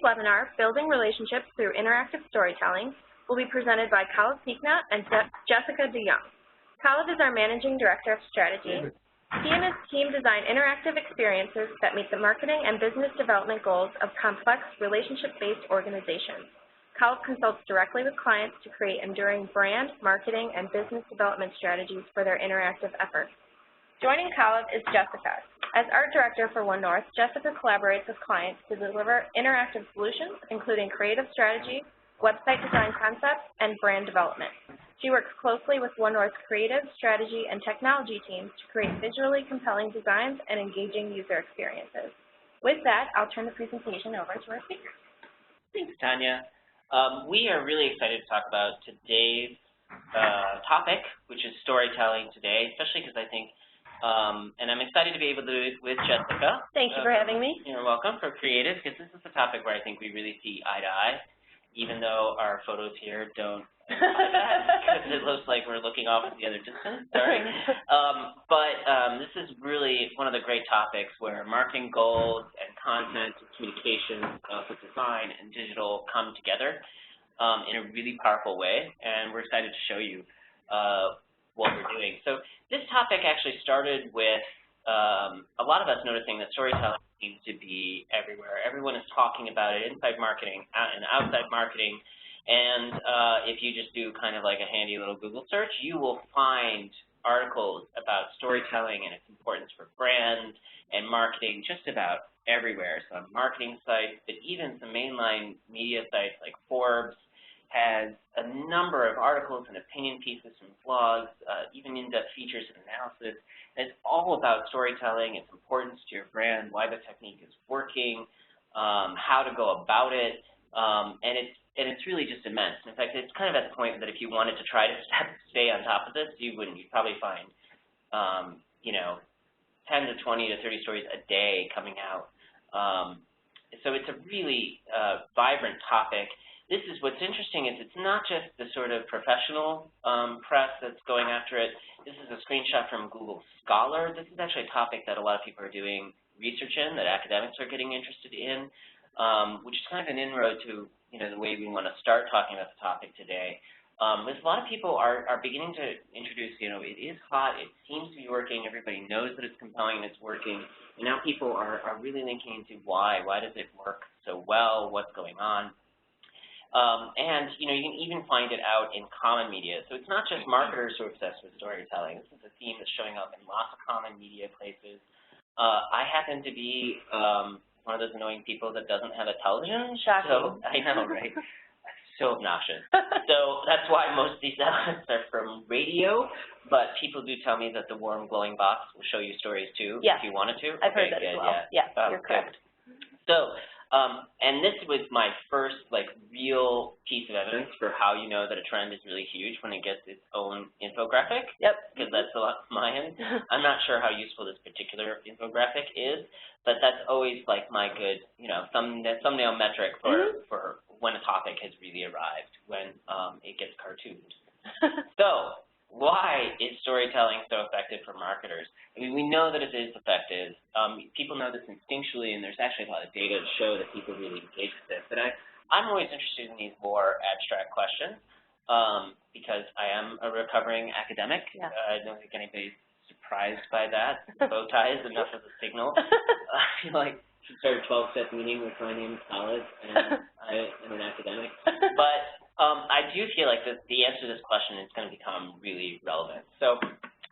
webinar, Building Relationships Through Interactive Storytelling, will be presented by Kalev and Jessica DeJong. Kalev is our Managing Director of Strategy. He and his team design interactive experiences that meet the marketing and business development goals of complex relationship-based organizations. Kalev consults directly with clients to create enduring brand, marketing, and business development strategies for their interactive efforts. Joining Kalev is Jessica. As Art Director for One North, Jessica collaborates with clients to deliver interactive solutions, including creative strategy, website design concepts, and brand development. She works closely with One North's creative, strategy, and technology teams to create visually compelling designs and engaging user experiences. With that, I'll turn the presentation over to our speaker. Thanks, Tanya. We are really excited to talk about today's topic, which is storytelling today, especially because I think, and I'm excited to be able to do it with Jessica. Thank you for having me. You're welcome, for creative, because this is a topic where I think we really see eye to eye, even though our photos here don't because it looks like we're looking off at the other distance. Sorry. This is really one of the great topics where marketing goals and content and communication with design and digital come together in a really powerful way, and we're excited to show you what we're doing. So this topic actually started with a lot of us noticing that storytelling seems to be everywhere. Everyone is talking about it, inside marketing and outside marketing. And if you just do kind of like a handy little Google search, you will find articles about storytelling and its importance for brand and marketing just about everywhere. So on marketing sites, but even some mainline media sites like Forbes has a number of articles and opinion pieces from blogs, even in-depth features and analysis. And it's all about storytelling, its importance to your brand, why the technique is working, how to go about it, and it's really just immense. In fact, it's kind of at the point that if you wanted to try to stay on top of this, you wouldn't. You'd probably find, 10 to 20 to 30 stories a day coming out. So it's a really vibrant topic. This is what's interesting is it's not just the sort of professional press that's going after it. This is a screenshot from Google Scholar. This is actually a topic that a lot of people are doing research in, that academics are getting interested in, which is kind of an inroad to the way we want to start talking about the topic today. Because a lot of people are beginning to introduce, it is hot, it seems to be working, everybody knows that it's compelling and it's working, and now people are really linking into why does it work so well, what's going on. And you can even find it out in common media. So it's not just marketers who are obsessed with storytelling. This is a theme that's showing up in lots of common media places. I happen to be one of those annoying people that doesn't have a television. Shocking. So I know, right? So obnoxious. So that's why most of these elements are from radio, but people do tell me that the warm glowing box will show you stories too, if you wanted to. I've heard that as well. Yeah, you're correct. So, and this was my first real piece of evidence for how you know that a trend is really huge when it gets its own infographic. Yep. Because that's a lot of my end. I'm not sure how useful this particular infographic is, but that's always my good, thumbnail metric for when a topic has really arrived, when it gets cartooned. So, why is storytelling so effective for marketers? I mean, we know that it is effective. People know this instinctually, and there's actually a lot of data to show that people really engage with it. But I'm always interested in these more abstract questions because I am a recovering academic. Yeah. I don't think anybody's surprised by that. Bow tie is enough of a signal. I feel like I should start a 12-step meeting with my name is Kalev, and I am an academic. But I do feel like the answer to this question is going to become really relevant. So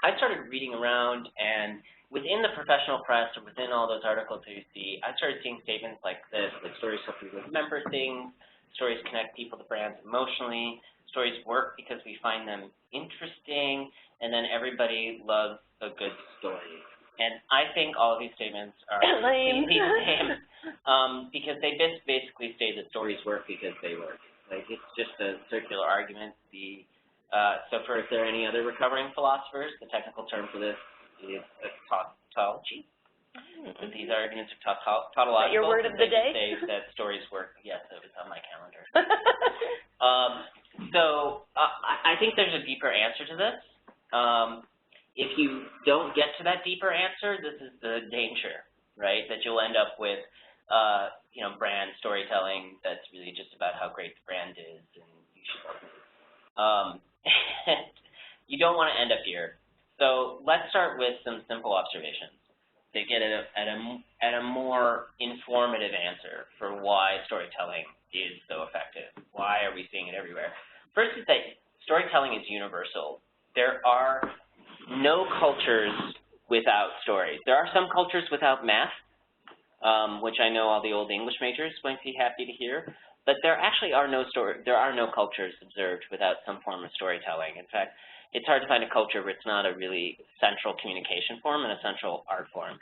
I started reading around, and within the professional press or within all those articles that you see, I started seeing statements like this, like stories help you remember things, stories connect people to brands emotionally, stories work because we find them interesting, and then everybody loves a good story. And I think all of these statements are completely lame because they basically say that stories work because they work. It's just a circular argument. So if there are any other recovering philosophers, the technical term for this is tautology. So these arguments are tautological. Your word of the day? They say that stories work. Yes, it was on my calendar. So I think there's a deeper answer to this. If you don't get to that deeper answer, this is the danger, right? That you'll end up with you know, brand storytelling that's really just about how great the brand is and you should love it. You don't want to end up here. So let's start with some simple observations to get at a more informative answer for why storytelling is so effective. Why are we seeing it everywhere? First is that storytelling is universal. There are no cultures without stories. There are some cultures without math, which I know all the old English majors might be happy to hear, but there actually are no cultures observed without some form of storytelling. In fact, it's hard to find a culture where it's not a really central communication form and a central art form.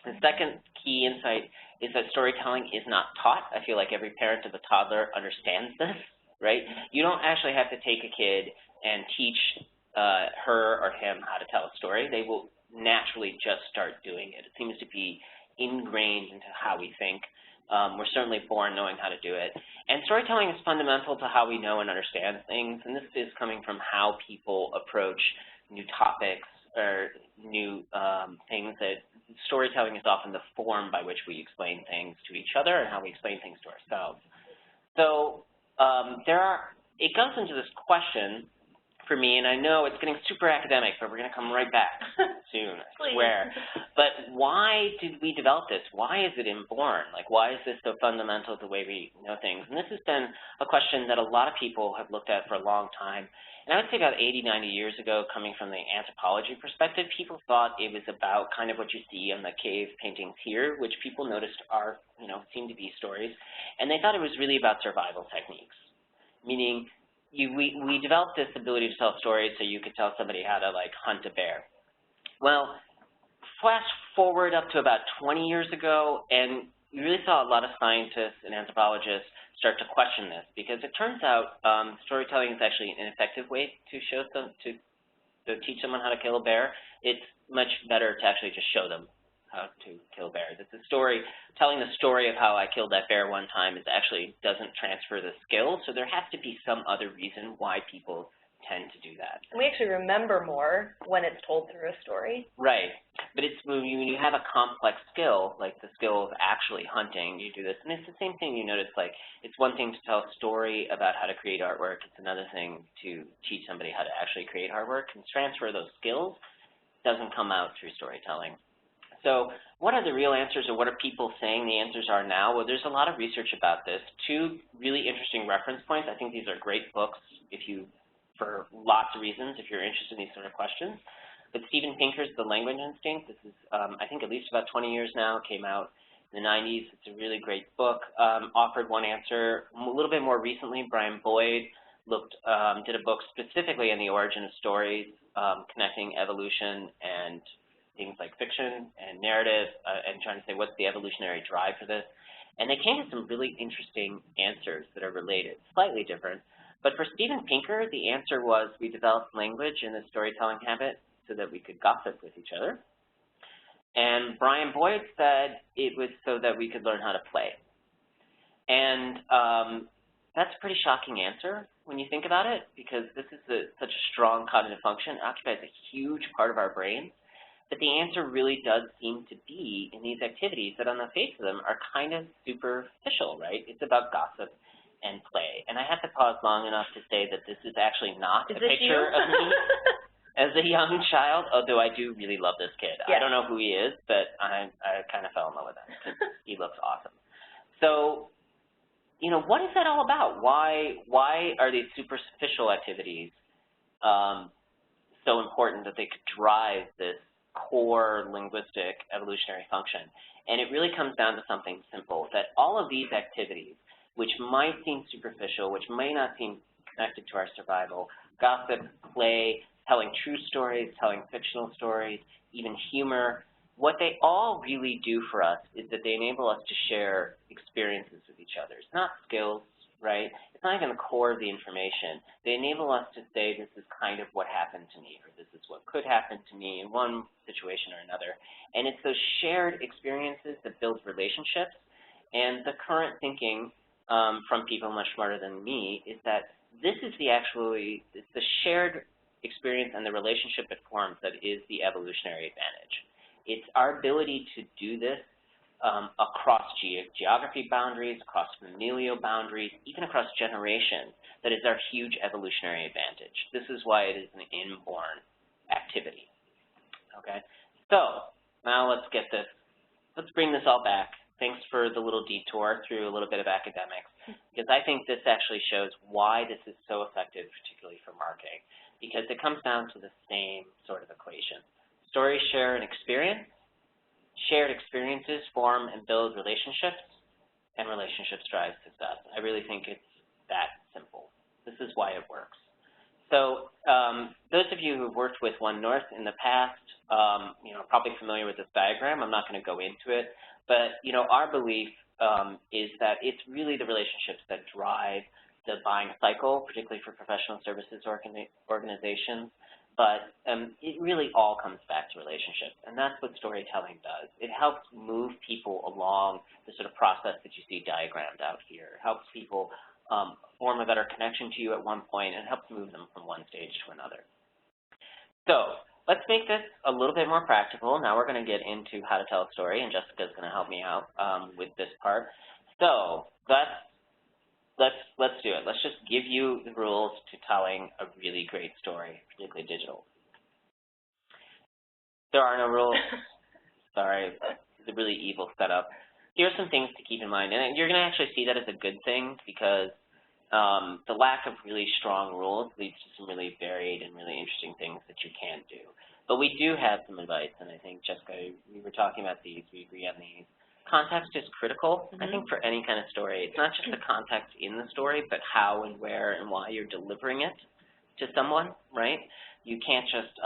The second key insight is that storytelling is not taught. I feel like every parent of a toddler understands this, right? You don't actually have to take a kid and teach her or him how to tell a story. They will naturally just start doing it. It seems to be ingrained into how we think. We're certainly born knowing how to do it. And storytelling is fundamental to how we know and understand things, and this is coming from how people approach new topics or new things. That storytelling is often the form by which we explain things to each other and how we explain things to ourselves. So it goes into this question for me, and I know it's getting super academic, but we're going to come right back soon, I swear. But why did we develop this? Why is it inborn? Like, why is this so fundamental to the way we know things? And this has been a question that a lot of people have looked at for a long time. And I would say about 80, 90 years ago, coming from the anthropology perspective, people thought it was about kind of what you see in the cave paintings here, which people noticed are, you know, seem to be stories. And they thought it was really about survival techniques, meaning we developed this ability to tell stories so you could tell somebody how to, like, hunt a bear. Well, flash forward up to about 20 years ago, and you really saw a lot of scientists and anthropologists start to question this, because it turns out storytelling is actually an effective way to show them, to teach someone how to kill a bear. It's much better to actually just show them how to kill bears. It's a story, telling the story of how I killed that bear one time is actually doesn't transfer the skill, so there has to be some other reason why people tend to do that. And we actually remember more when it's told through a story. Right, but it's when you have a complex skill, like the skill of actually hunting, you do this, and it's the same thing you notice, like, it's one thing to tell a story about how to create artwork, it's another thing to teach somebody how to actually create artwork, and transfer those skills doesn't come out through storytelling. So what are the real answers, or what are people saying the answers are now? Well, there's a lot of research about this. Two really interesting reference points. I think these are great books for lots of reasons, if you're interested in these sort of questions. But Steven Pinker's The Language Instinct, this is, I think, at least about 20 years now, came out in the 90s. It's a really great book, offered one answer. A little bit more recently, Brian Boyd did a book specifically on the origin of stories, connecting evolution and things like fiction and narrative, and trying to say what's the evolutionary drive for this. And they came to some really interesting answers that are related, slightly different. But for Steven Pinker, the answer was we developed language in the storytelling habit so that we could gossip with each other. And Brian Boyd said it was so that we could learn how to play. And that's a pretty shocking answer when you think about it, because this is such a strong cognitive function. It occupies a huge part of our brain. But the answer really does seem to be in these activities that on the face of them are kind of superficial, right? It's about gossip and play. And I have to pause long enough to say that this is actually not a picture of me as a young child, although I do really love this kid. Yeah. I don't know who he is, but I kind of fell in love with him because he looks awesome. So, you know, what is that all about? Why are these superficial activities so important that they could drive this core linguistic evolutionary function? And it really comes down to something simple, that all of these activities, which might seem superficial, which may not seem connected to our survival, gossip, play, telling true stories, telling fictional stories, even humor, what they all really do for us is that they enable us to share experiences with each other. It's not skills, right? It's not even the core of the information. They enable us to say this is kind of what happened to me, or this is what could happen to me in one situation or another. And it's those shared experiences that build relationships. And the current thinking from people much smarter than me is that this is it's the shared experience and the relationship it forms that is the evolutionary advantage. It's our ability to do this across geography boundaries, across familial boundaries, even across generations, that is our huge evolutionary advantage. This is why it is an inborn activity. Okay? So, now let's bring this all back. Thanks for the little detour through a little bit of academics, because I think this actually shows why this is so effective, particularly for marketing, because it comes down to the same sort of equation. Stories share an experience. Shared experiences form and build relationships, and relationships drive success. I really think it's that simple. This is why it works. So those of you who've worked with One North in the past, are probably familiar with this diagram. I'm not going to go into it, but our belief is that it's really the relationships that drive the buying cycle, particularly for professional services organizations. But it really all comes back to relationships, and that's what storytelling does. It helps move people along the sort of process that you see diagrammed out here. It helps people form a better connection to you at one point, and it helps move them from one stage to another. So let's make this a little bit more practical. Now we're going to get into how to tell a story, and Jessica's going to help me out with this part. So let's do it. Let's just give you the rules to telling a really great story, particularly digital. There are no rules. Sorry, it's a really evil setup. Here are some things to keep in mind, and you're going to actually see that as a good thing, because the lack of really strong rules leads to some really varied and really interesting things that you can do. But we do have some advice, and I think, Jessica, we were talking about these. We agree on these. Context is critical, I think, for any kind of story. It's not just the context in the story, but how and where and why you're delivering it to someone, right? You can't just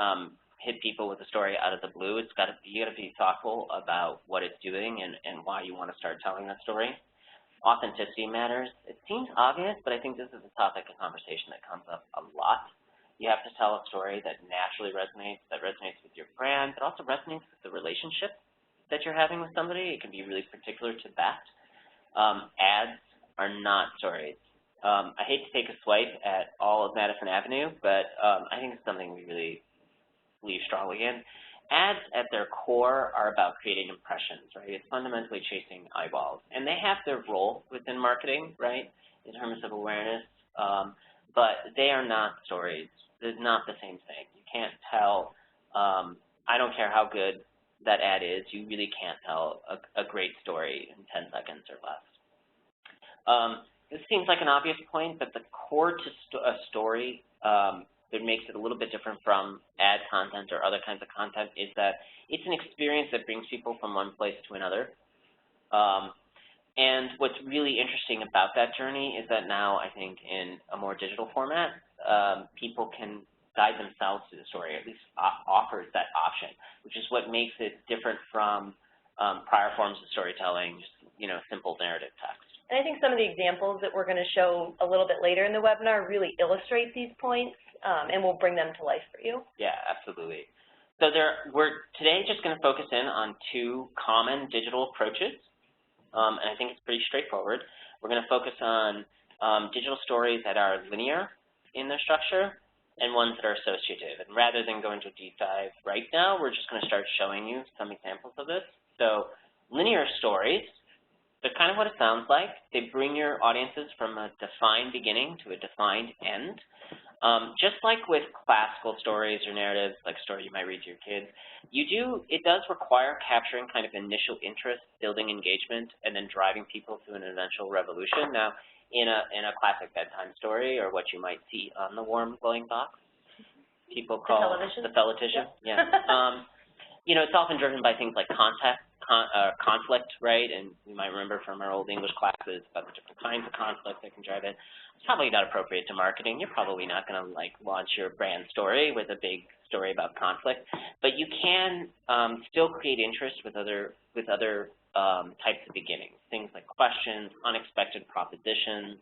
hit people with a story out of the blue. You got to be thoughtful about what it's doing and why you want to start telling that story. Authenticity matters. It seems obvious, but I think this is a topic of conversation that comes up a lot. You have to tell a story that naturally resonates with your brand, but also resonates with the relationship that you're having with somebody. It can be really particular to that. Ads are not stories. I hate to take a swipe at all of Madison Avenue, but I think it's something we really believe strongly in. Ads at their core are about creating impressions, right? It's fundamentally chasing eyeballs. And they have their role within marketing, right, in terms of awareness, but they are not stories. It's not the same thing. You can't tell, I don't care how good that ad is, you really can't tell a great story in 10 seconds or less. This seems like an obvious point, but the core to a story that makes it a little bit different from ad content or other kinds of content is that it's an experience that brings people from one place to another. And what's really interesting about that journey is that now, I think, in a more digital format, people can guide themselves to the story, or at least offers that option, which is what makes it different from prior forms of storytelling, just, simple narrative text. And I think some of the examples that we're going to show a little bit later in the webinar really illustrate these points, and we'll bring them to life for you. Yeah, absolutely. So we're today just going to focus in on two common digital approaches, and I think it's pretty straightforward. We're going to focus on digital stories that are linear in their structure, and ones that are associative. And rather than go into a deep dive right now, we're just going to start showing you some examples of this. So linear stories, they're kind of what it sounds like. They bring your audiences from a defined beginning to a defined end. Just like with classical stories or narratives, like a story you might read to your kids, it does require capturing kind of initial interest, building engagement, and then driving people to an eventual revolution. Now, in a classic bedtime story, or what you might see on the warm glowing box, people call the television. Yeah. It's often driven by things like conflict, right? And you might remember from our old English classes about the different kinds of conflict that can drive it. It's probably not appropriate to marketing. You're probably not going to launch your brand story with a big story about conflict, but you can still create interest with other types of beginnings, things like questions, unexpected propositions,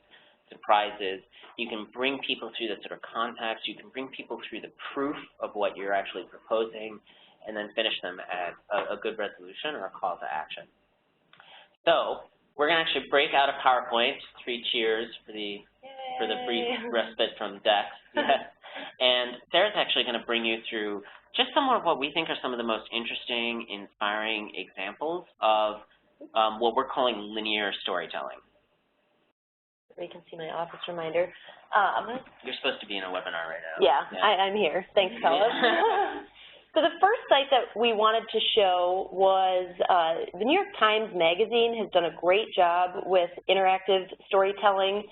surprises. You can bring people through the sort of context. You can bring people through the proof of what you're actually proposing, and then finish them at a good resolution or a call to action. So we're going to actually break out a PowerPoint. 3 cheers for the brief respite from Dex. Yes. And Sarah's actually going to bring you through just some of what we think are some of the most interesting, inspiring examples of what we're calling linear storytelling. You can see my office reminder. You're supposed to be in a webinar right now. Yeah. I'm here. Thanks, Kalev. So the first site that we wanted to show was the New York Times Magazine has done a great job with interactive storytelling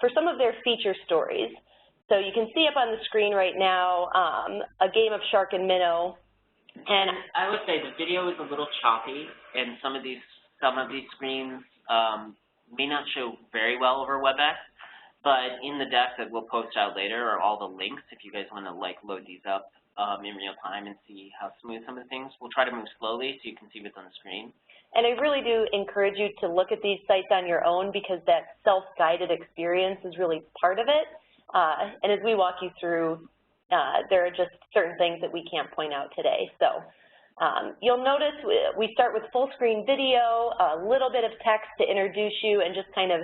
for some of their feature stories. So you can see up on the screen right now a game of shark and minnow. And I would say the video is a little choppy, and some of these screens may not show very well over WebEx, but in the deck that we'll post out later are all the links if you guys want to load these up in real time and see how smooth some of the things. We'll try to move slowly so you can see what's on the screen. And I really do encourage you to look at these sites on your own because that self-guided experience is really part of it. And as we walk you through, there are just certain things that we can't point out today. So you'll notice we start with full screen video, a little bit of text to introduce you and just kind of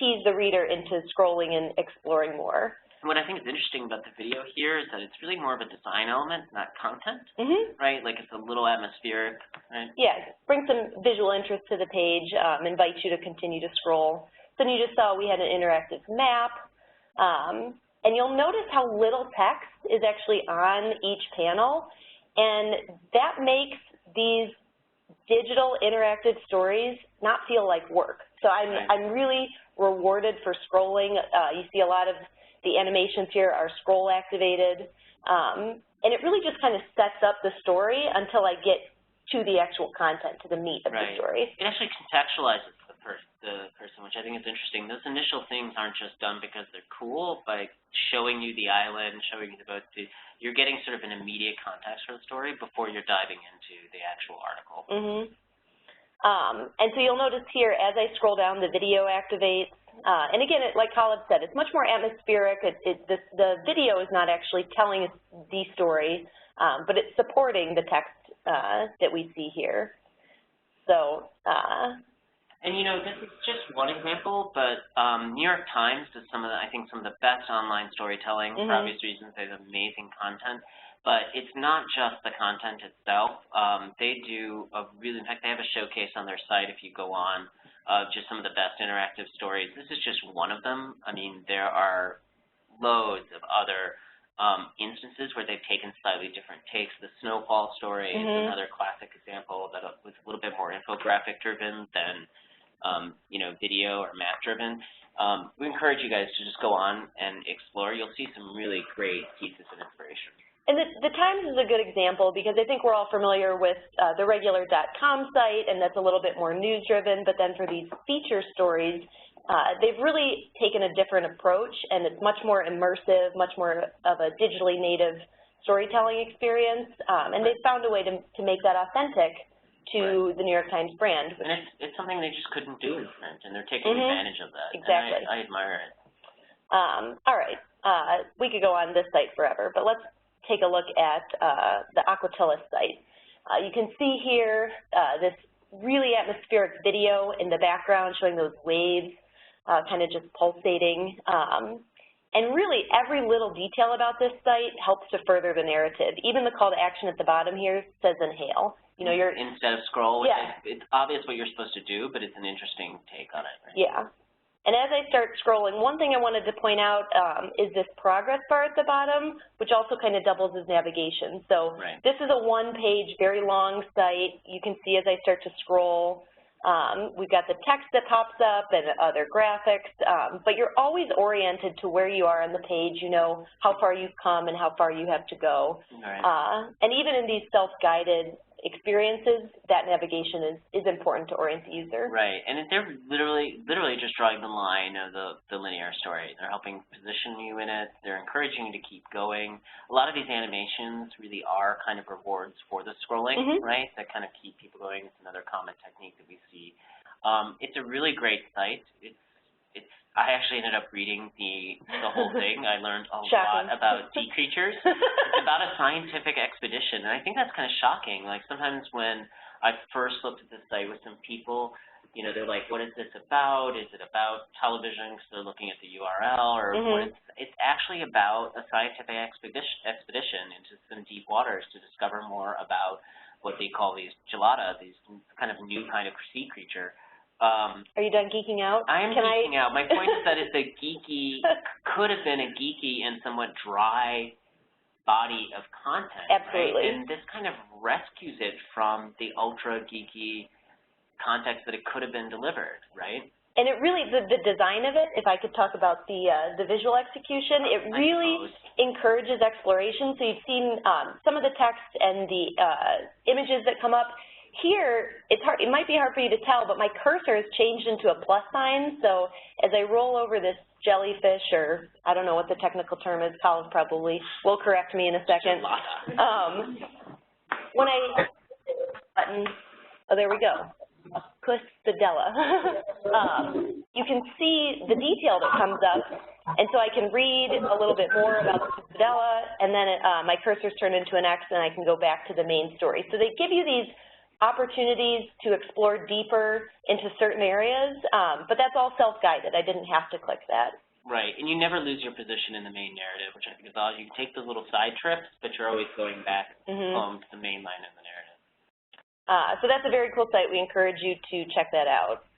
tease the reader into scrolling and exploring more. And what I think is interesting about the video here is that it's really more of a design element, not content, right? Like it's a little atmospheric, right? Yeah, bring some visual interest to the page, invite you to continue to scroll. Then you just saw we had an interactive map. And you'll notice how little text is actually on each panel, and that makes these digital interactive stories not feel like work. So I'm really rewarded for scrolling. You see a lot of the animations here are scroll activated, and it really just kind of sets up the story until I get to the actual content, to the meat of the story. It actually contextualizes the person, which I think is interesting. Those initial things aren't just done because they're cool, but showing you the island, showing you the boat, you're getting sort of an immediate context for the story before you're diving into the actual article. And so you'll notice here, as I scroll down, the video activates. And again, like Kalev said, it's much more atmospheric. The video is not actually telling the story, but it's supporting the text that we see here. So, and you know, this is just one example, but New York Times does I think some of the best online storytelling for obvious reasons. They have amazing content, but it's not just the content itself. They do in fact, they have a showcase on their site if you go on of just some of the best interactive stories. This is just one of them. I mean, there are loads of other instances where they've taken slightly different takes. The snowfall story is another classic example that was a little bit more infographic driven than you know, video or map driven. We encourage you guys to just go on and explore. You'll see some really great pieces of inspiration. And the Times is a good example because I think we're all familiar with the regular .com site, and that's a little bit more news driven, but then for these feature stories, they've really taken a different approach, and it's much more immersive, much more of a digitally native storytelling experience, and they've found a way to make that authentic to the New York Times brand. And it's something they just couldn't do in print, and they're taking advantage of that. Exactly. And I admire it. All right. We could go on this site forever, but let's take a look at the Aquatilis site. You can see here this really atmospheric video in the background showing those waves kind of just pulsating. And really, every little detail about this site helps to further the narrative. Even the call to action at the bottom here says inhale. You know, instead of scroll, it's obvious what you're supposed to do, but it's an interesting take on it. Right? Yeah. And as I start scrolling, one thing I wanted to point out is this progress bar at the bottom, which also kind of doubles as navigation. So this is a one-page, very long site. You can see as I start to scroll, we've got the text that pops up and other graphics, but you're always oriented to where you are on the page. You know how far you've come and how far you have to go. And even in these self-guided experiences, that navigation is important to orient the user. Right, and they're literally just drawing the line of the linear story. They're helping position you in it. They're encouraging you to keep going. A lot of these animations really are kind of rewards for the scrolling, right, that kind of keep people going. It's another common technique that we see. It's a really great site. I actually ended up reading the whole thing. I learned a lot about sea creatures. It's about a scientific expedition, and I think that's kind of shocking. Like sometimes when I first looked at this site with some people, you know, they're like, what is this about? Is it about television because they're looking at the URL? Or it's actually about a scientific expedition into some deep waters to discover more about what they call these gelada, these kind of new kind of sea creature. Are you done geeking out? I am geeking out. My point is that it's a geeky, could have been a geeky and somewhat dry body of content. Absolutely. Right? And this kind of rescues it from the ultra geeky context that it could have been delivered, right? And it really, the design of it, if I could talk about the visual execution, it really encourages exploration. So you've seen some of the text and the images that come up. Here, it's hard, it might be hard for you to tell, but my cursor has changed into a plus sign. So as I roll over this jellyfish, or I don't know what the technical term is, Kalev probably will correct me in a second. When I button, oh, there we go. Puspadella. You can see the detail that comes up, and so I can read a little bit more about the Puspadella, and then my cursor's turned into an X, and I can go back to the main story. So they give you these opportunities to explore deeper into certain areas, but that's all self-guided. I didn't have to click that. Right, and you never lose your position in the main narrative, which I think is all. You can take those little side trips, but you're always going back home to the main line of the narrative. So that's a very cool site. We encourage you to check that out.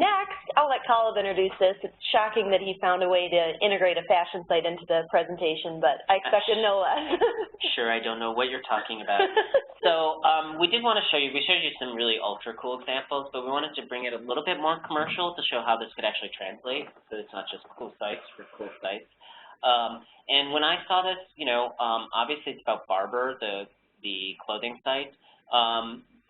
Next, I'll let Kalev introduce this. It's shocking that he found a way to integrate a fashion site into the presentation, but I expected no less. Sure, I don't know what you're talking about. So we did want to show you, we showed you some really ultra cool examples, but we wanted to bring it a little bit more commercial to show how this could actually translate, so it's not just cool sites for cool sites. And when I saw this, you know, obviously it's about Barber, the clothing site.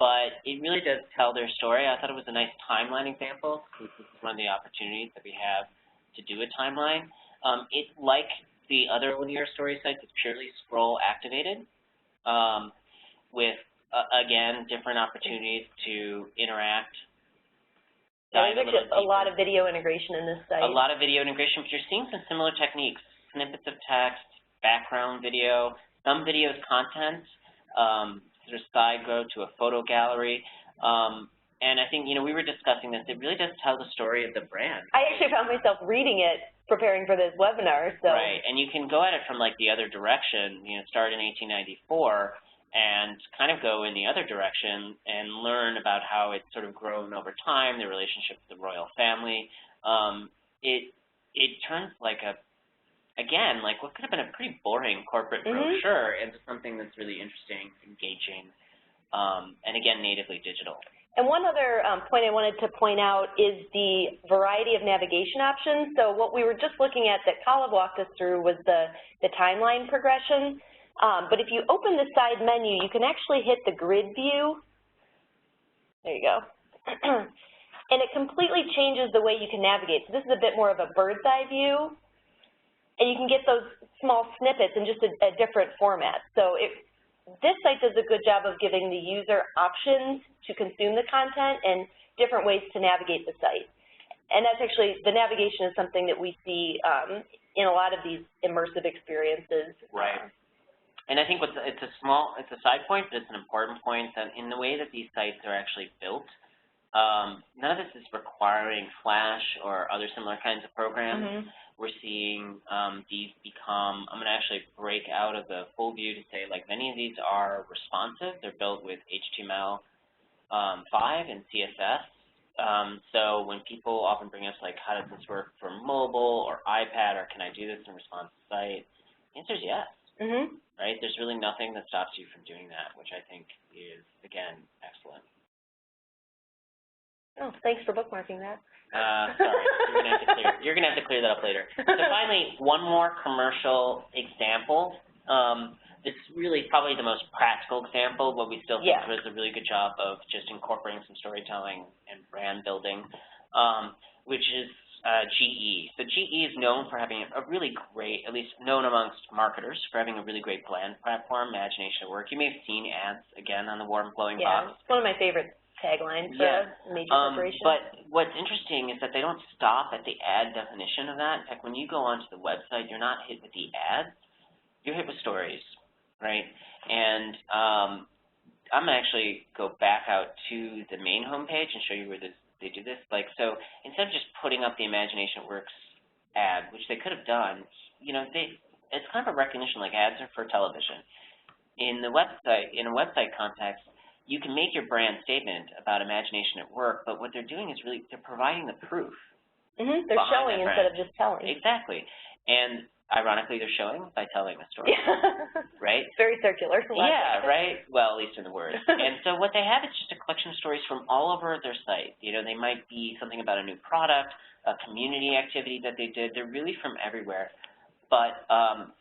But it really does tell their story. I thought it was a nice timeline example. This is one of the opportunities that we have to do a timeline. It, like the other linear story sites, it's purely scroll activated with, again, different opportunities to interact. There's actually a lot of video integration in this site. A lot of video integration, but you're seeing some similar techniques. Snippets of text, background video, some videos content, sort of side go to a photo gallery. And I think, you know, we were discussing this. It really does tell the story of the brand. I actually found myself reading it preparing for this webinar. So. Right, and you can go at it from like the other direction, you know, start in 1894 and kind of go in the other direction and learn about how it's sort of grown over time, the relationship with the royal family. It turns like again, like what could have been a pretty boring corporate brochure into something that's really interesting, engaging, and again, natively digital. And one other point I wanted to point out is the variety of navigation options. So what we were just looking at that Kalev walked us through was the timeline progression. But if you open the side menu, you can actually hit the grid view. There you go. And it completely changes the way you can navigate. So this is a bit more of a bird's eye view. And you can get those small snippets in just a different format. So this site does a good job of giving the user options to consume the content and different ways to navigate the site. And that's actually, the navigation is something that we see in a lot of these immersive experiences. Right. And I think it's a side point, but it's an important point that in the way that these sites are actually built, none of this is requiring Flash or other similar kinds of programs. We're seeing these become, I'm going to actually break out of the full view to say, like, many of these are responsive. They're built with HTML5 and CSS. So when people often bring us, like, how does this work for mobile or iPad, or can I do this in response to site? The answer is yes. Right? There's really nothing that stops you from doing that, which I think is, again, excellent. Oh, thanks for bookmarking that. Sorry, you're gonna have to clear that up later. So finally, one more commercial example. This is really probably the most practical example, but we still think does a really good job of just incorporating some storytelling and brand building, which is GE. So GE is known for having a really great, at least known amongst marketers, for having a really great brand platform, imagination at work. You may have seen ads, again, on the warm glowing box. It's one of my favorite tagline for a major corporation. But what's interesting is that they don't stop at the ad definition of that. In fact, when you go onto the website, you're not hit with the ads, you're hit with stories, right? And I'm going to actually go back out to the main homepage and show you where they do this. Like, so instead of just putting up the Imagination Works ad, which they could have done, you know, it's kind of a recognition, like ads are for television. in a website context, you can make your brand statement about imagination at work, but what they're doing is really, they're providing the proof. They're showing instead of just telling. Exactly. And ironically, they're showing by telling a story, right? Very circular. Yeah, right? Well, at least in the words. And so what they have is just a collection of stories from all over their site. You know, they might be something about a new product, a community activity that they did. They're really from everywhere. But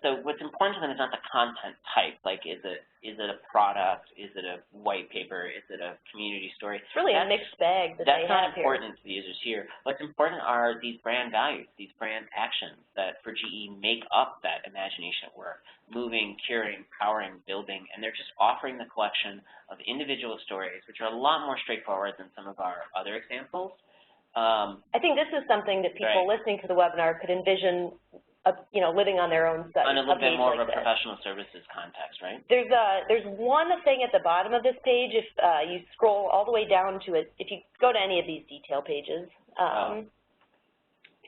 so what's important to them is not the content type, like is it a product, is it a white paper, is it a community story? It's really a mixed bag that they have here. That's not important to the users here. What's important are these brand values, these brand actions that for GE make up that imagination at work, moving, curing, powering, building, and they're just offering the collection of individual stories, which are a lot more straightforward than some of our other examples. I think this is something that people listening to the webinar could envision living on their own site. On a little bit more of a professional services context, right? There's one thing at the bottom of this page. If you scroll all the way down to it, if you go to any of these detail pages,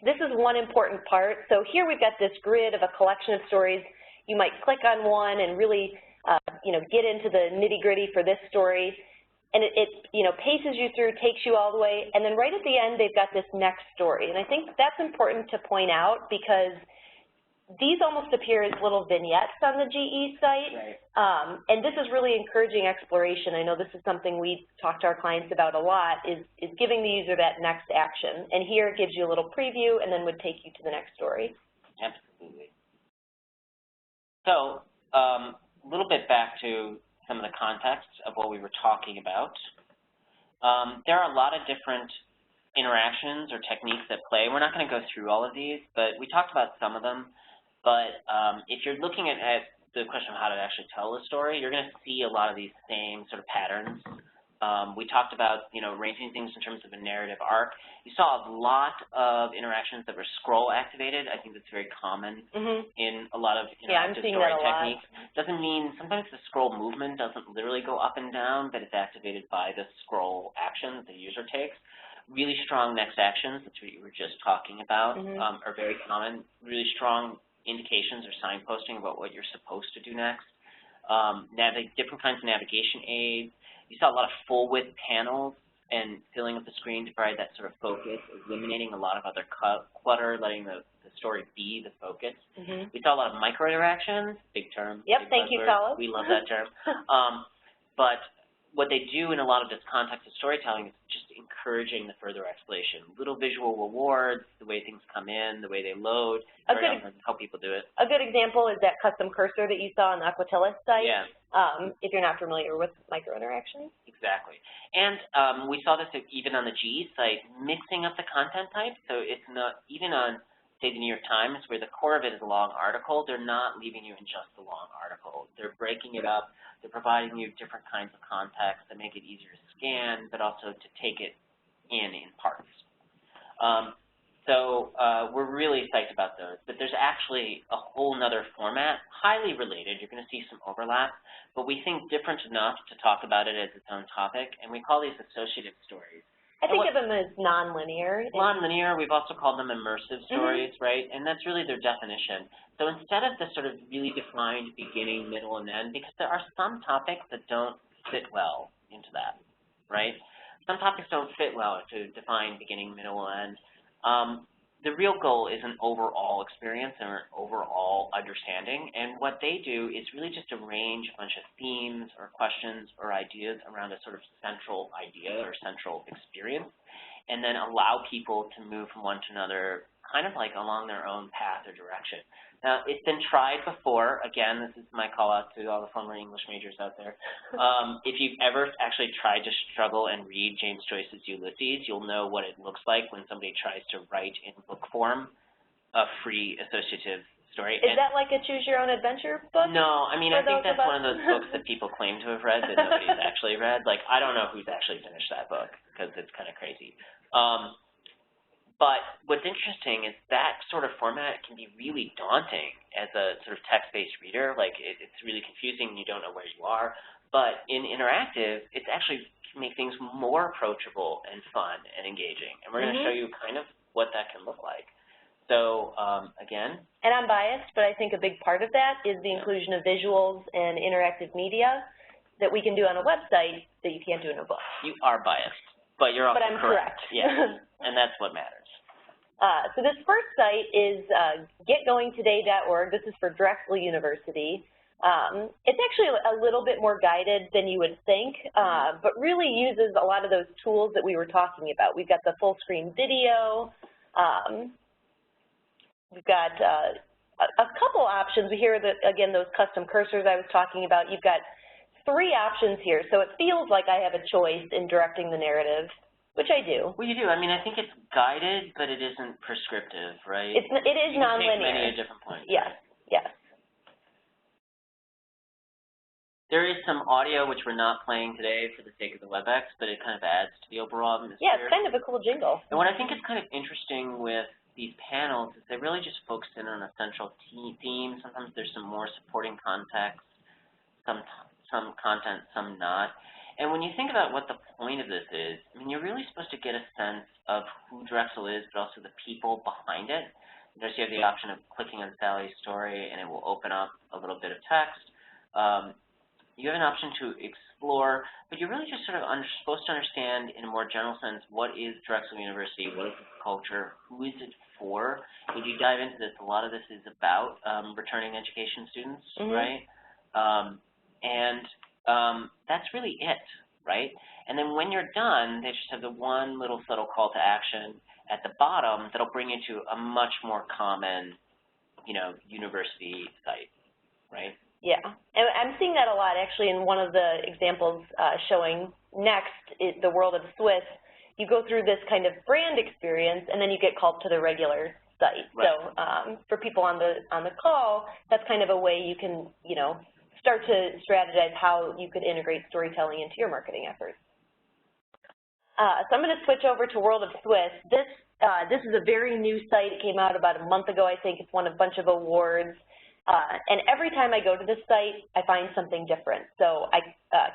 this is one important part. So here we've got this grid of a collection of stories. You might click on one and really, get into the nitty-gritty for this story. And it paces you through, takes you all the way, and then right at the end, they've got this next story. And I think that's important to point out because these almost appear as little vignettes on the GE site, and this is really encouraging exploration. I know this is something we talk to our clients about a lot, is giving the user that next action. And here it gives you a little preview and then would take you to the next story. Absolutely. So a little bit back to some of the context of what we were talking about. There are a lot of different interactions or techniques at play. We're not going to go through all of these, but we talked about some of them. But if you're looking at the question of how to actually tell a story, you're going to see a lot of these same sort of patterns. We talked about, arranging things in terms of a narrative arc. You saw a lot of interactions that were scroll activated. I think that's very common in a lot of interactive story techniques. Doesn't mean, sometimes the scroll movement doesn't literally go up and down, but it's activated by the scroll action that the user takes. Really strong next actions, that's what you were just talking about, are very common. Really strong indications or signposting about what you're supposed to do next. Different kinds of navigation aids. You saw a lot of full width panels and filling up the screen to provide that sort of focus, eliminating a lot of other clutter, letting the story be the focus. We saw a lot of micro interactions, big term. Yep, thank you, Kalev. We love that term. But what they do in a lot of this context of storytelling is just encouraging the further exploration. Little visual rewards, the way things come in, the way they load, help people do it. A good example is that custom cursor that you saw on the Aquatilis site, if you're not familiar with micro-interactions. Exactly. And we saw this even on the GE site, mixing up the content type. So it's not, even on, say, the New York Times, where the core of it is a long article, they're not leaving you in just the long article. They're breaking it up. They're providing you different kinds of context that make it easier to scan, but also to take it in parts. We're really psyched about those. But there's actually a whole nother format, highly related. You're going to see some overlap, but we think different enough to talk about it as its own topic, and we call these associative stories. I think of them as nonlinear. Nonlinear, we've also called them immersive stories, right? And that's really their definition. So instead of the sort of really defined beginning, middle, and end, because there are some topics that don't fit well into that, right? Some topics don't fit well to define beginning, middle, and end. The real goal is an overall experience and an overall understanding, and what they do is really just arrange a bunch of themes or questions or ideas around a sort of central idea or central experience, and then allow people to move from one to another kind of like along their own path or direction. Now, it's been tried before. Again, this is my call out to all the former English majors out there. If you've ever actually tried to struggle and read James Joyce's Ulysses, you'll know what it looks like when somebody tries to write in book form a free associative story. Is that like a choose-your-own-adventure book? No, I mean, I think that's one of those books that people claim to have read that nobody's actually read. Like, I don't know who's actually finished that book because it's kind of crazy. But what's interesting is that sort of format can be really daunting as a sort of text-based reader. Like, it's really confusing. You don't know where you are. But in interactive, it's actually can make things more approachable and fun and engaging. And we're going to show you kind of what that can look like. So, again. And I'm biased, but I think a big part of that is the inclusion of visuals and interactive media that we can do on a website that you can't do in a book. You are biased, but you're also correct. But I'm correct. Yes, and that's what matters. So this first site is getgoingtoday.org. This is for Drexel University. It's actually a little bit more guided than you would think, but really uses a lot of those tools that we were talking about. We've got the full screen video. We've got a couple options. We hear that, again, those custom cursors I was talking about. You've got 3 options here, so it feels like I have a choice in directing the narrative, which I do. Well, you do. I mean, I think it's guided, but it isn't prescriptive, right? It is nonlinear. You can take many different points. Yes, yes. There is some audio, which we're not playing today for the sake of the WebEx, but it kind of adds to the overall atmosphere. Yeah, it's kind of a cool jingle. And what I think is kind of interesting with these panels is they really just focus in on a central theme. Sometimes there's some more supporting context, some content, some not. And when you think about what the point of this is, I mean, you're really supposed to get a sense of who Drexel is, but also the people behind it. Notice you have the option of clicking on Sally's story, and it will open up a little bit of text. You have an option to explore, but you're really just sort of supposed to understand in a more general sense what is Drexel University, what is its culture, who is it for. If you dive into this, a lot of this is about returning education students, right? That's really it, right? And then when you're done, they just have the one little subtle call to action at the bottom that'll bring you to a much more common, university site, right? Yeah, and I'm seeing that a lot actually in one of the examples showing next, the World of Swiss. You go through this kind of brand experience, and then you get called to the regular site. Right. So for people on the call, that's kind of a way you can, start to strategize how you could integrate storytelling into your marketing efforts. So I'm going to switch over to World of Swiss. This is a very new site. It came out about a month ago, I think. It's won a bunch of awards. And every time I go to this site, I find something different. So I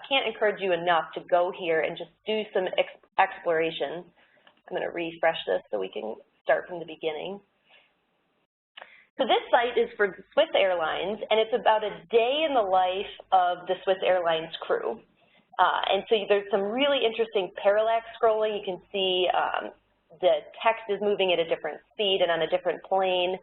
can't encourage you enough to go here and just do some exploration. I'm going to refresh this so we can start from the beginning. So this site is for Swiss Airlines, and it's about a day in the life of the Swiss Airlines crew. And so there's some really interesting parallax scrolling. You can see the text is moving at a different speed and on a different plane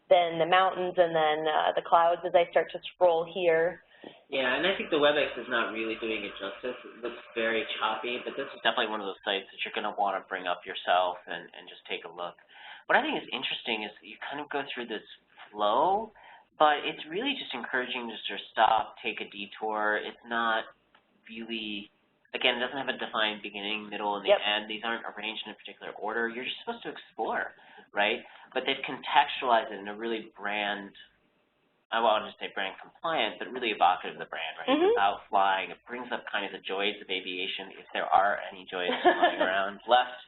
than the mountains and then the clouds as I start to scroll here. Yeah, and I think the WebEx is not really doing it justice. It looks very choppy, but this is definitely one of those sites that you're going to want to bring up yourself and just take a look. What I think is interesting is you kind of go through this flow, but it's really just encouraging just to stop, take a detour. It's not really, again, it doesn't have a defined beginning, middle, and the end. These aren't arranged in a particular order. You're just supposed to explore, right? But they've contextualized it in a really brand, I won't just say brand compliant, but really evocative of the brand, right? It's about flying. It brings up kind of the joys of aviation, if there are any joys flying around left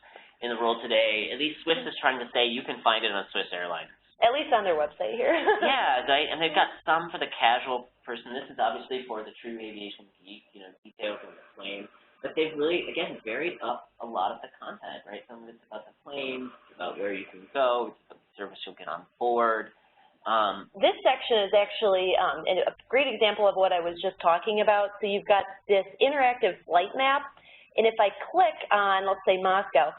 in the world today. At least Swiss is trying to say you can find it on Swiss Airlines. At least on their website here. Yeah, right? And they've got some for the casual person. This is obviously for the true aviation geek, details of the plane. But they've really, again, varied up a lot of the content, right? Some of it's about the plane, about where you can go, it's about the service you'll get on board. This section is actually a great example of what I was just talking about. So you've got this interactive flight map, and if I click on, let's say, Moscow,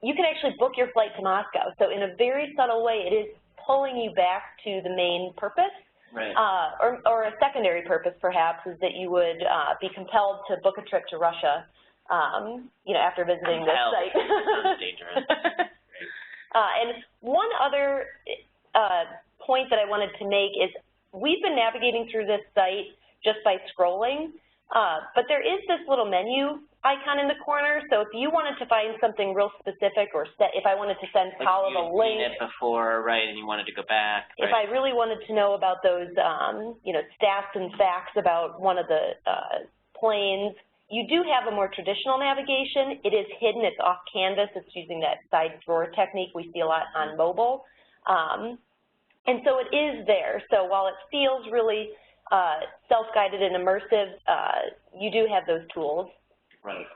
you can actually book your flight to Moscow. So in a very subtle way, it is pulling you back to the main purpose. Right. Or a secondary purpose, perhaps, is that you would be compelled to book a trip to Russia, after visiting this site. Sounds dangerous. And one other point that I wanted to make is we've been navigating through this site just by scrolling, but there is this little menu icon in the corner, so if you wanted to find something real specific, or if I wanted to send Kalev a link. You've seen it before, right, and you wanted to go back. If I really wanted to know about those, stats and facts about one of the planes, you do have a more traditional navigation. It is hidden, it's off canvas, it's using that side drawer technique we see a lot on mobile. And so it is there. So while it feels really self-guided and immersive, you do have those tools. Right.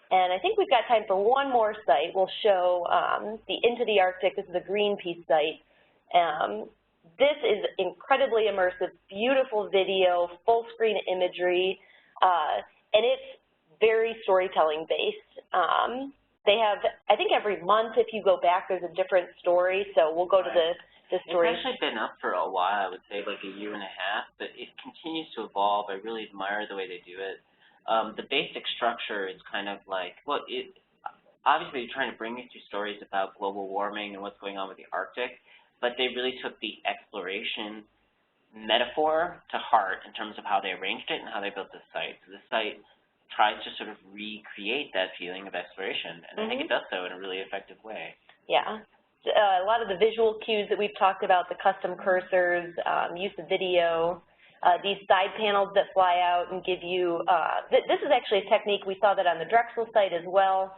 And I think we've got time for one more site. We'll show the Into the Arctic. This is a Greenpeace site. This is incredibly immersive, beautiful video, full screen imagery, and it's very storytelling based. They have, I think every month if you go back, there's a different story, so we'll go to the story. It's actually been up for a while, I would say like a year and a half, but it continues to evolve. I really admire the way they do it. The basic structure is kind of like, well, obviously you're trying to bring you through stories about global warming and what's going on with the Arctic, but they really took the exploration metaphor to heart in terms of how they arranged it and how they built the site. So the site tries to sort of recreate that feeling of exploration, and I think it does so in a really effective way. Yeah. A lot of the visual cues that we've talked about, the custom cursors, use of video, these side panels that fly out and give you, this is actually a technique, we saw that on the Drexel site as well.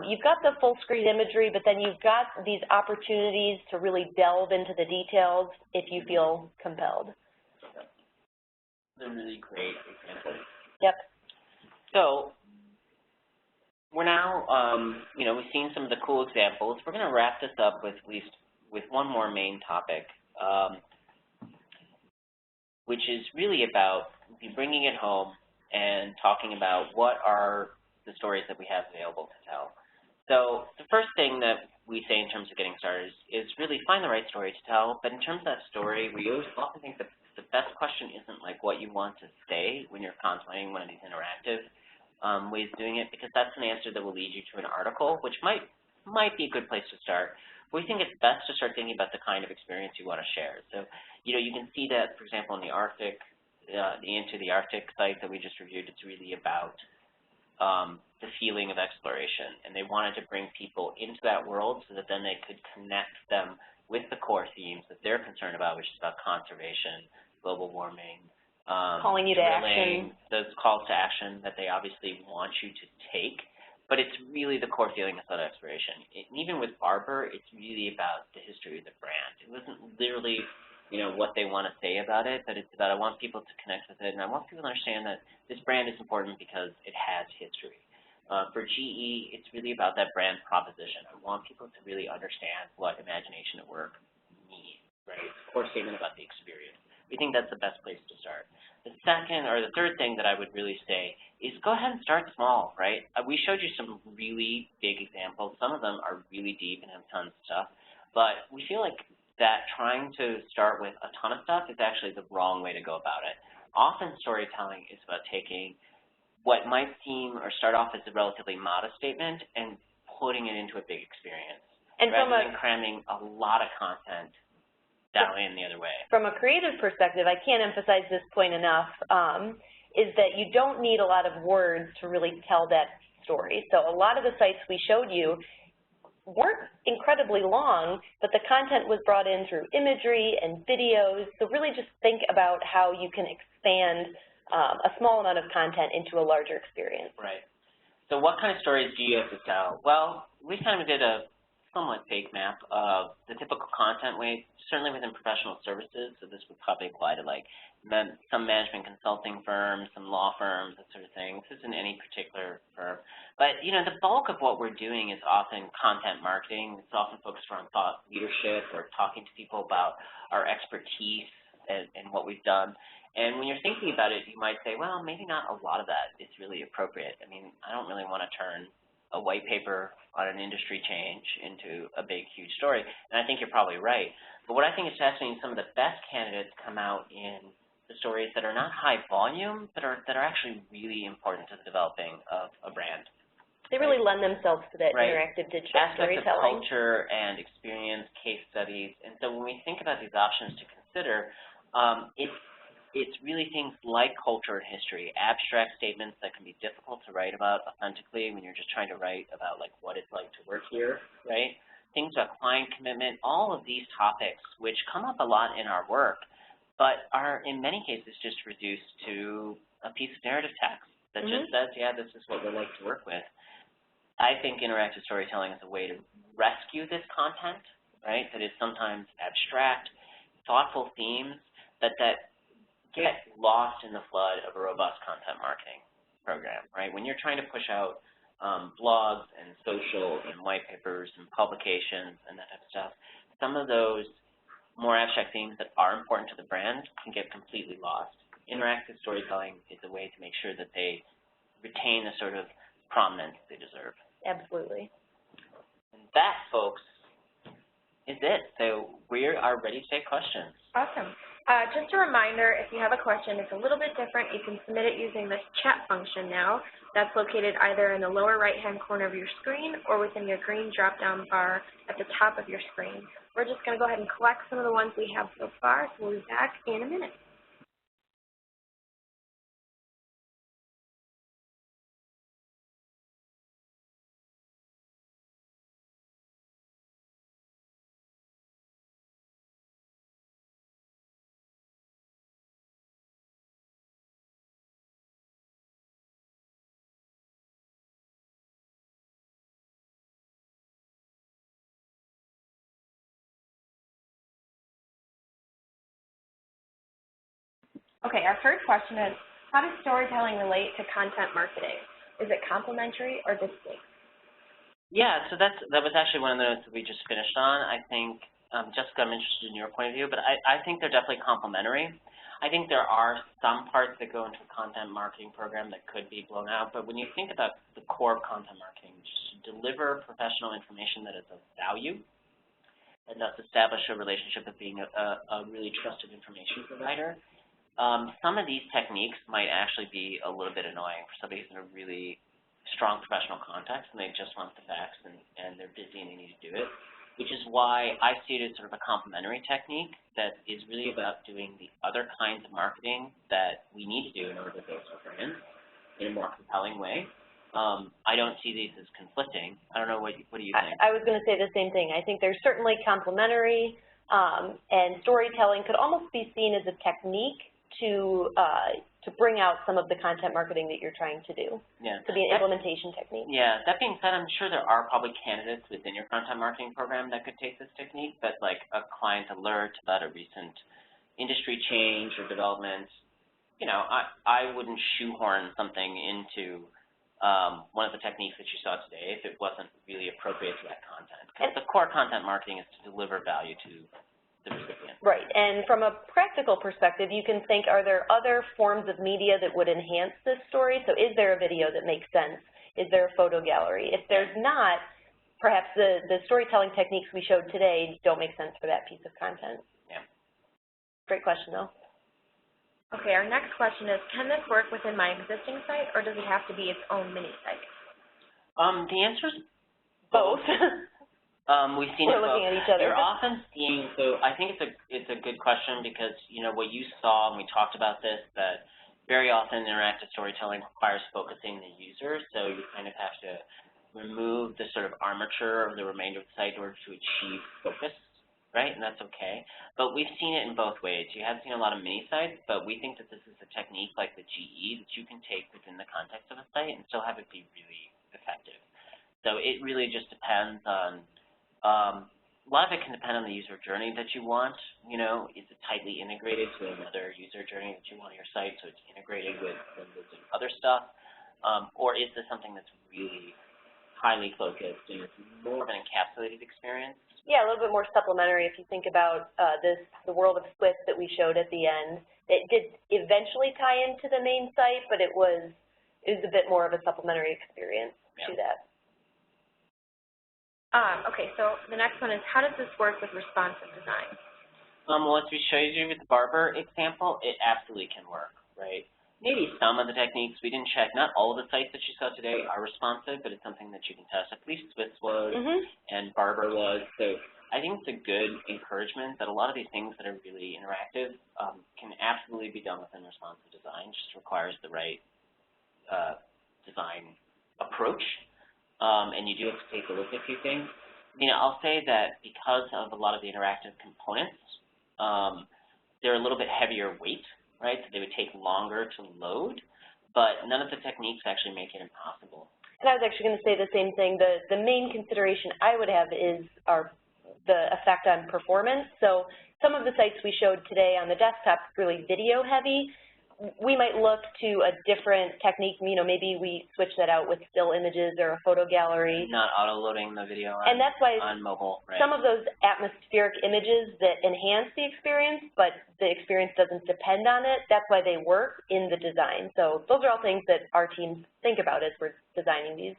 You've got the full screen imagery, but then you've got these opportunities to really delve into the details if you feel compelled. They're really great examples. Yep. So we're now, we've seen some of the cool examples. We're going to wrap this up with one more main topic, which is really about bringing it home and talking about what are the stories that we have available to tell. So the first thing that we say in terms of getting started is really find the right story to tell, but in terms of that story, we often think that the best question isn't like what you want to say when you're contemplating one of these interactive ways of doing it, because that's an answer that will lead you to an article, which might be a good place to start. But we think it's best to start thinking about the kind of experience you want to share. So, you can see that, for example, in the Arctic, the Into the Arctic site that we just reviewed, it's really about the feeling of exploration, and they wanted to bring people into that world so that then they could connect them with the core themes that they're concerned about, which is about conservation, global warming, calling you to action. Those calls to action that they obviously want you to take, but it's really the core feeling of exploration. And even with Barber, it's really about the history of the brand. It wasn't literally, what they want to say about it, but it's about I want people to connect with it, and I want people to understand that this brand is important because it has history. For GE, it's really about that brand proposition. I want people to really understand what imagination at work means, right? It's a core statement about the experience. We think that's the best place to start. The second or the third thing that I would really say is go ahead and start small, right? We showed you some really big examples. Some of them are really deep and have tons of stuff, but we feel like that trying to start with a ton of stuff is actually the wrong way to go about it. Often storytelling is about taking what might seem or start off as a relatively modest statement and putting it into a big experience, and rather than cramming a lot of content down in the other way. From a creative perspective, I can't emphasize this point enough, is that you don't need a lot of words to really tell that story. So a lot of the sites we showed you weren't incredibly long, but the content was brought in through imagery and videos. So really just think about how you can expand a small amount of content into a larger experience. Right. So what kind of stories do you have to tell? Well, we kind of did a somewhat fake map of the typical content way, certainly within professional services, so this would probably apply to like some management consulting firms, some law firms, that sort of thing. This isn't any particular firm. But, the bulk of what we're doing is often content marketing. It's often focused around thought leadership or talking to people about our expertise and what we've done. And when you're thinking about it, you might say, well, maybe not a lot of that is really appropriate. I mean, I don't really want to turn a white paper on an industry change into a big, huge story. And I think you're probably right. But what I think is fascinating, some of the best candidates come out in the stories that are not high volume, but that are actually really important to the developing of a brand. They really lend themselves to that interactive digital storytelling. Aspects of culture and experience, case studies. And so when we think about these options to consider, it's really things like culture and history, abstract statements that can be difficult to write about authentically when you're just trying to write about like what it's like to work here, right? Things about client commitment, all of these topics which come up a lot in our work, but are in many cases just reduced to a piece of narrative text that just says, yeah, this is what we like to work with. I think interactive storytelling is a way to rescue this content, right, that is sometimes abstract, thoughtful themes that get lost in the flood of a robust content marketing program, right? When you're trying to push out blogs and social and white papers and publications and that type of stuff, some of those more abstract themes that are important to the brand can get completely lost. Interactive storytelling is a way to make sure that they retain the sort of prominence they deserve. Absolutely. And that, folks, is it. So we are ready to take questions. Awesome. Just a reminder, if you have a question, it's a little bit different. You can submit it using this chat function now. That's located either in the lower right-hand corner of your screen or within your green drop-down bar at the top of your screen. We're just going to go ahead and collect some of the ones we have so far, so we'll be back in a minute. Okay, our first question is, how does storytelling relate to content marketing? Is it complementary or distinct? Yeah, so that was actually one of the notes that we just finished on. I think, Jessica, I'm interested in your point of view, but I think they're definitely complementary. I think there are some parts that go into a content marketing program that could be blown out, but when you think about the core of content marketing, which is to deliver professional information that is of value, and thus establish a relationship of being a really trusted information provider, some of these techniques might actually be a little bit annoying for somebody who's in a really strong professional context and they just want the facts and they're busy and they need to do it, which is why I see it as sort of a complementary technique that is really about doing the other kinds of marketing that we need to do in order to build our brand in a more compelling way. I don't see these as conflicting. I don't know, what do you think? I was going to say the same thing. I think they're certainly complementary, and storytelling could almost be seen as a technique to bring out some of the content marketing that you're trying to do. Yeah. To be an implementation technique. Yeah. That being said, I'm sure there are probably candidates within your content marketing program that could take this technique, but like a client alert about a recent industry change or development, you know, I wouldn't shoehorn something into one of the techniques that you saw today if it wasn't really appropriate to that content. Because the core content marketing is to deliver value to the recipient. Right, and from a practical perspective, you can think, are there other forms of media that would enhance this story? So is there a video that makes sense? Is there a photo gallery? If there's not, perhaps the storytelling techniques we showed today don't make sense for that piece of content. Yeah. Great question, though. Okay, our next question is, can this work within my existing site, or does it have to be its own mini site? The answer is both. We've seen We're looking at each other. You're often seeing, so I think it's a good question because, you know, what you saw, and we talked about this, that very often interactive storytelling requires focusing the user, so you kind of have to remove the sort of armature of the remainder of the site in order to achieve focus, right? And that's okay. But we've seen it in both ways. You have seen a lot of mini sites, but we think that this is a technique like the GE that you can take within the context of a site and still have it be really effective. So it really just depends on a lot of it can depend on the user journey that you want. You know, is it tightly integrated to another user journey that you want on your site, so it's integrated with other stuff? Or is this something that's really highly focused and it's more of an encapsulated experience? Yeah, a little bit more supplementary. If you think about the world of Swift that we showed at the end, it did eventually tie into the main site, but it was a bit more of a supplementary experience to that. Okay, so the next one is, how does this work with responsive design? Well, as we showed you with the barber example, it absolutely can work, right? Maybe some of the techniques we didn't check. Not all of the sites that you saw today are responsive, but it's something that you can test. At least Swift was and barber was. So I think it's a good encouragement that a lot of these things that are really interactive can absolutely be done within responsive design. It just requires the right design approach. And you do have to take a look at a few things. You know, I'll say that because of a lot of the interactive components, they're a little bit heavier weight, right? So they would take longer to load, but none of the techniques actually make it impossible. And I was actually going to say the same thing. The main consideration I would have is the effect on performance. So some of the sites we showed today on the desktop really video heavy. we might look to a different technique, you know, maybe we switch that out with still images or a photo gallery. Not auto-loading the video and that's why on mobile, right? Some of those atmospheric images that enhance the experience, but the experience doesn't depend on it, that's why they work in the design. So those are all things that our teams think about as we're designing these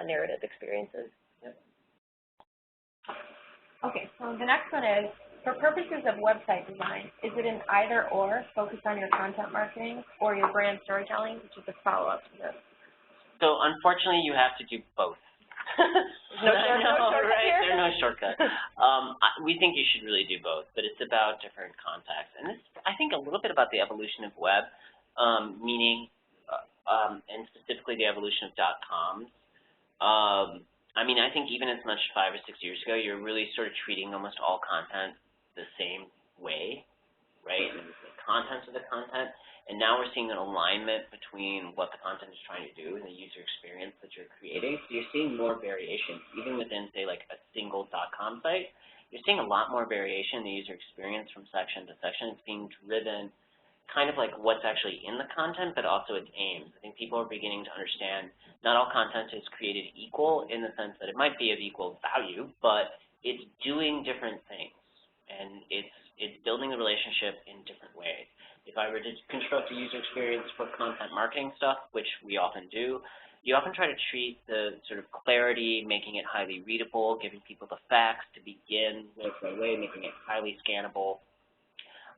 narrative experiences. Yep. Okay, so the next one is, for purposes of website design, is it an either-or, focused on your content marketing, or your brand storytelling, which is a follow-up to this? So unfortunately, you have to do both. No shortcut right? here? There's no shortcut. We think you should really do both, but it's about different contexts. And this, I think, a little bit about the evolution of web, meaning, and specifically the evolution of .coms. I mean, I think even as much as 5 or 6 years ago, you're really sort of treating almost all content the same way, right? And the contents of the content. And now we're seeing an alignment between what the content is trying to do and the user experience that you're creating. So you're seeing more variation, even within, say, like a single .com site. You're seeing a lot more variation in the user experience from section to section. It's being driven kind of like what's actually in the content, but also its aims. I think people are beginning to understand not all content is created equal in the sense that it might be of equal value, but it's doing different things. And it's building the relationship in different ways. If I were to construct a user experience for content marketing stuff, which we often do, you often try to treat the sort of clarity, making it highly readable, giving people the facts to begin with right away, making it highly scannable.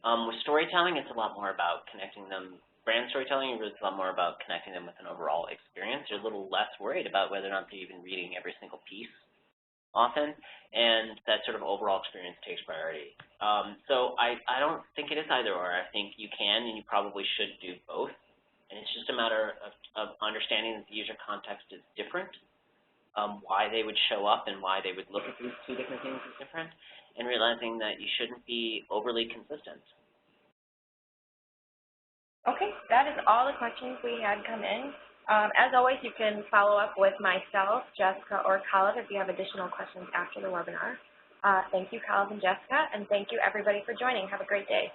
With storytelling, it's a lot more about connecting them. Brand storytelling is a lot more about connecting them with an overall experience. You're a little less worried about whether or not they're even reading every single piece often, and that sort of overall experience takes priority. So I don't think it is either or. I think you can and you probably should do both, and it's just a matter of understanding that the user context is different, why they would show up and why they would look at these two different things is different, and realizing that you shouldn't be overly consistent. Okay, that is all the questions we had come in. As always, you can follow up with myself, Jessica, or Kalev if you have additional questions after the webinar. Thank you, Kalev and Jessica, and thank you, everybody, for joining. Have a great day.